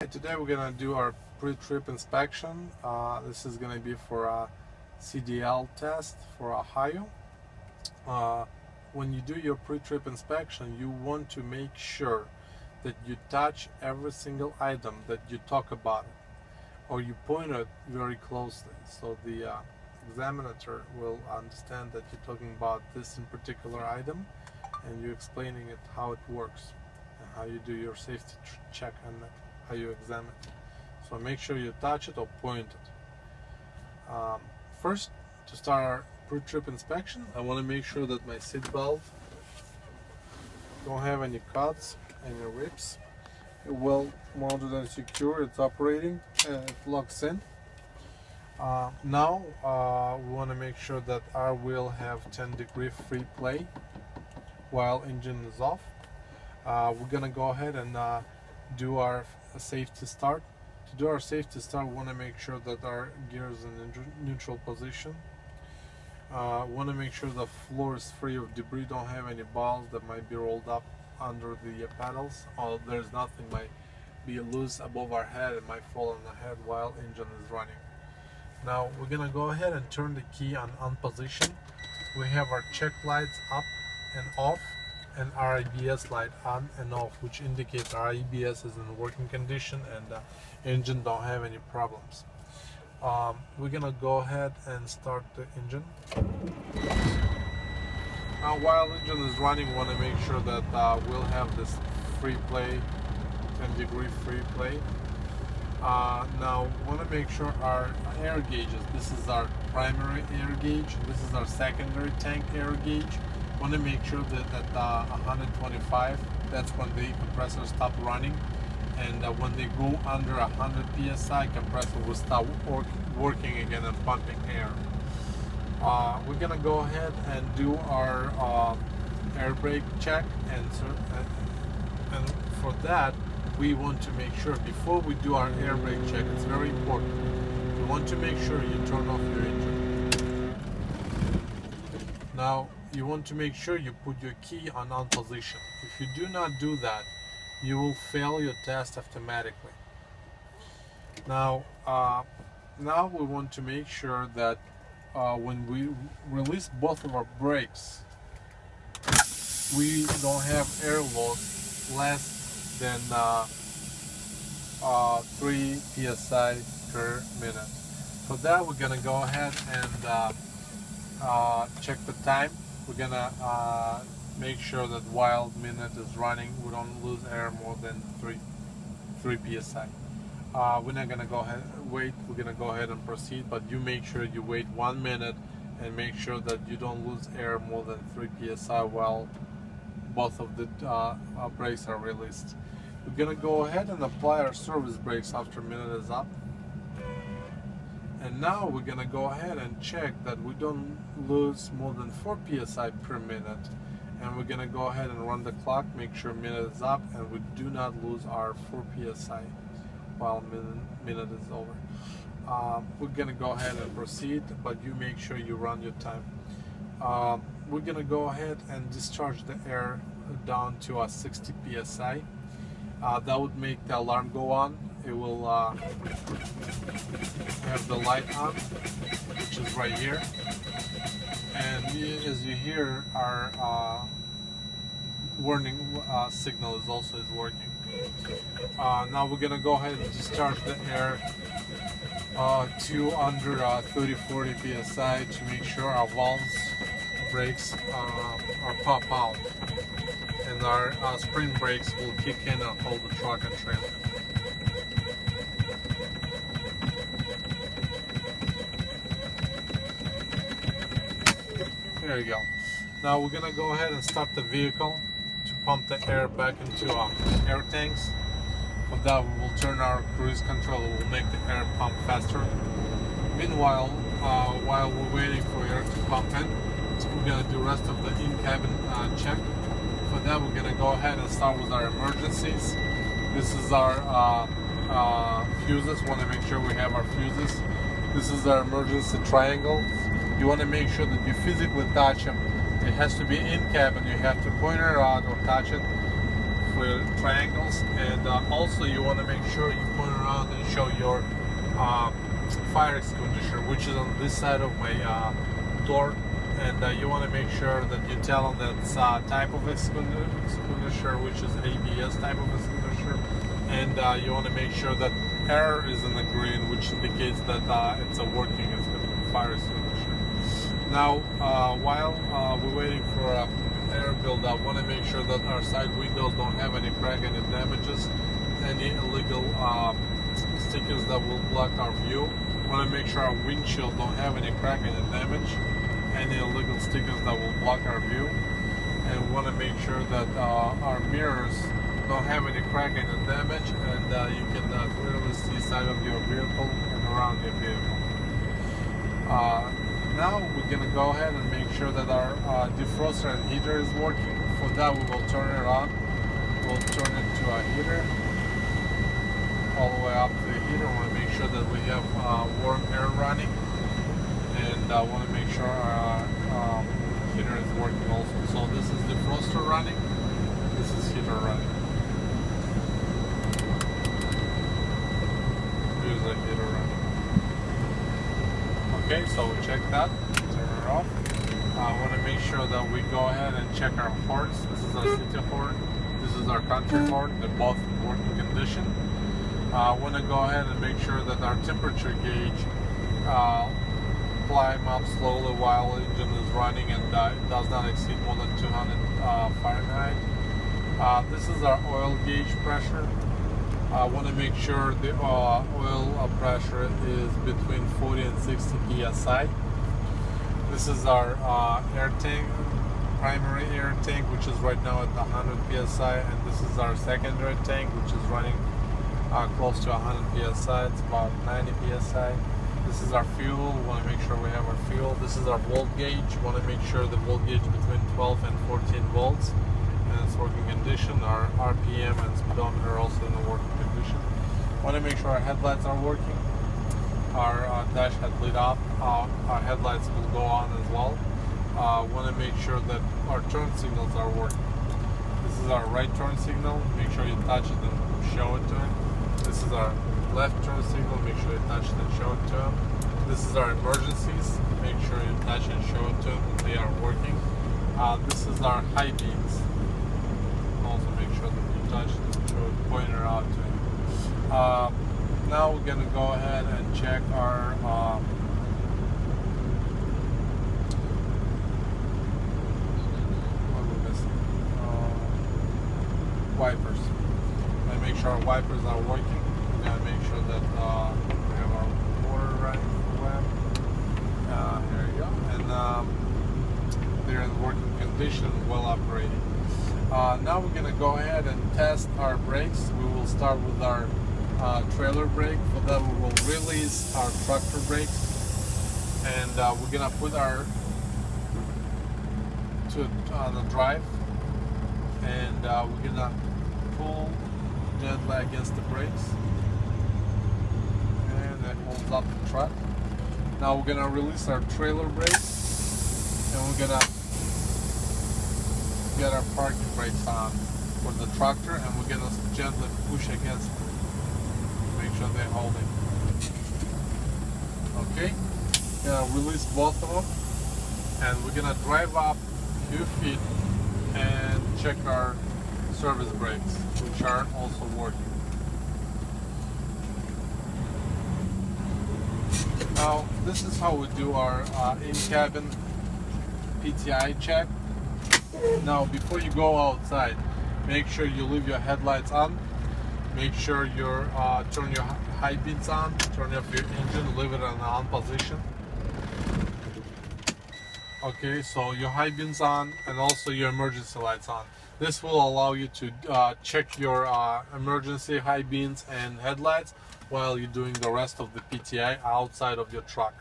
Hi, today we're gonna do our pre-trip inspection. This is gonna be for a CDL test for Ohio. When you do your pre-trip inspection, you want to make sure that you touch every single item that you talk about it, or you point it very closely, so the examiner will understand that you're talking about this in particular item, and you're explaining it how it works and how you do your safety check on it, how you examine it. So make sure you touch it or point it. First, to start our pre-trip inspection, I want to make sure that my seat belt don't have any cuts, any rips. It well mounted and secure, it's operating, and it locks in. Now we want to make sure that our wheel have 10-degree free play while engine is off. We're gonna go ahead and do our safety start. To do our safety start, we want to make sure that our gear is in neutral position. Want to make sure the floor is free of debris, don't have any balls that might be rolled up under the pedals, or there's nothing might be loose above our head, it might fall on the head while engine is running. Now we're gonna go ahead and turn the key on position. We have our check lights up and off, and our ABS light on and off, which indicates our ABS is in working condition and the engine don't have any problems. We're gonna go ahead and start the engine. Now while engine is running, we want to make sure that we'll have this free play, 10-degree free play. Now we want to make sure our air gauges, this is our primary air gauge, this is our secondary tank air gauge. Want to make sure that at 125, that's when the compressor stop running, and when they go under 100 psi, compressor will start working again and pumping air. We're gonna go ahead and do our air brake check, and for that we want to make sure, before we do our air brake check, it's very important, you want to make sure you turn off your engine. Now you want to make sure you put your key on position. If you do not do that, you will fail your test automatically. Now we want to make sure that when we release both of our brakes, we don't have air loss less than 3 psi per minute. For that, we're gonna go ahead and check the time. We're gonna make sure that while minute is running, we don't lose air more than 3 psi. We're not gonna go ahead and wait. We're gonna go ahead and proceed, but you make sure you wait 1 minute and make sure that you don't lose air more than 3 psi while both of the brakes are released. We're gonna go ahead and apply our service brakes after a minute is up. And now we're gonna go ahead and check that we don't lose more than 4 psi per minute. And we're gonna go ahead and run the clock, make sure minute is up, and we do not lose our 4 psi while minute is over. We're gonna go ahead and proceed, but you make sure you run your time. We're gonna go ahead and discharge the air down to 60 psi. That would make the alarm go on. It will have the light on, which is right here, and as you hear, our warning signal is also working. Now we're gonna go ahead and discharge the air to under 30-40 psi to make sure our valves, brakes are pop out, and our spring brakes will kick in and hold the truck and trailer. There you go. Now we're gonna go ahead and start the vehicle to pump the air back into our air tanks. For that, we will turn our cruise control. It will make the air pump faster. Meanwhile, while we're waiting for air to pump in, we're gonna do the rest of the in-cabin check. For that, we're gonna go ahead and start with our emergencies. This is our fuses. Want to make sure we have our fuses. This is our emergency triangle. You want to make sure that you physically touch them. It has to be in cabin. You have to point it out or touch it for triangles, and also you want to make sure you point around and show your fire extinguisher, which is on this side of my door, and you want to make sure that you tell them that's type of extinguisher, which is ABS type of extinguisher, and you want to make sure that air is in the green, which indicates that it's a working fire extinguisher. Now, while we're waiting for air build-up, want to make sure that our side windows don't have any crack, any damages, any illegal stickers that will block our view. Want to make sure our windshield don't have any crack, any damage, any illegal stickers that will block our view, and want to make sure that our mirrors don't have any crack, any damage, and you can clearly see side of your vehicle and around your vehicle. Now we're going to go ahead and make sure that our defroster and heater is working. For that, we will turn it on. We'll turn it to a heater, all the way up to the heater. We want to make sure that we have warm air running, and I want to make sure our heater is working also. So this is defroster running, this is heater running. Here's the heater running. Okay, so we check that, turn it off. I want to make sure that we go ahead and check our horns. This is our city horn, this is our country horn. They're both in working condition. I want to go ahead and make sure that our temperature gauge climb up slowly while the engine is running, and it does not exceed more than 200 Fahrenheit. This is our oil gauge pressure. I want to make sure the oil pressure is between 40 and 60 psi. This is our air tank, primary air tank, which is right now at 100 psi, and this is our secondary tank, which is running close to 100 psi. It's about 90 psi. This is our fuel. We want to make sure we have our fuel. This is our volt gauge. We want to make sure the volt gauge is between 12 and 14 volts. And it's working condition. Our RPM and speedometer are also in the working condition. Want to make sure our headlights are working. Our dash had lit up. Our headlights will go on as well. Want to make sure that our turn signals are working. This is our right turn signal. Make sure you touch it and show it to him. This is our left turn signal. Make sure you touch it and show it to him. This is our emergencies. Make sure you touch and show it to him that they are working. This is our high beams. Also make sure that you touch it and show it, point it out to him. Now we're going to go ahead and check our what are we missing? Wipers. We make sure our wipers are working. We got to make sure that we have our water running for them. There you go. And they're in working condition, well operating. Now we're going to go ahead and test our brakes. We will start with our trailer brake. For that, we will release our tractor brakes, and we're going to put our on the drive, and we're going to pull gently against the brakes, and that holds up the truck. Now we're going to release our trailer brakes, and we're going to get our parking brakes on for the tractor, and we're going to gently push against them. Make sure they're holding. Okay, release both of them, and we're going to drive up a few feet and check our service brakes, which are also working. Now, this is how we do our in-cabin PTI check. Now, before you go outside, make sure you leave your headlights on. Make sure you turn your high beams on, turn off your engine, leave it on the on position. Okay, so your high beams on and also your emergency lights on. This will allow you to check your emergency high beams and headlights while you're doing the rest of the PTI outside of your truck.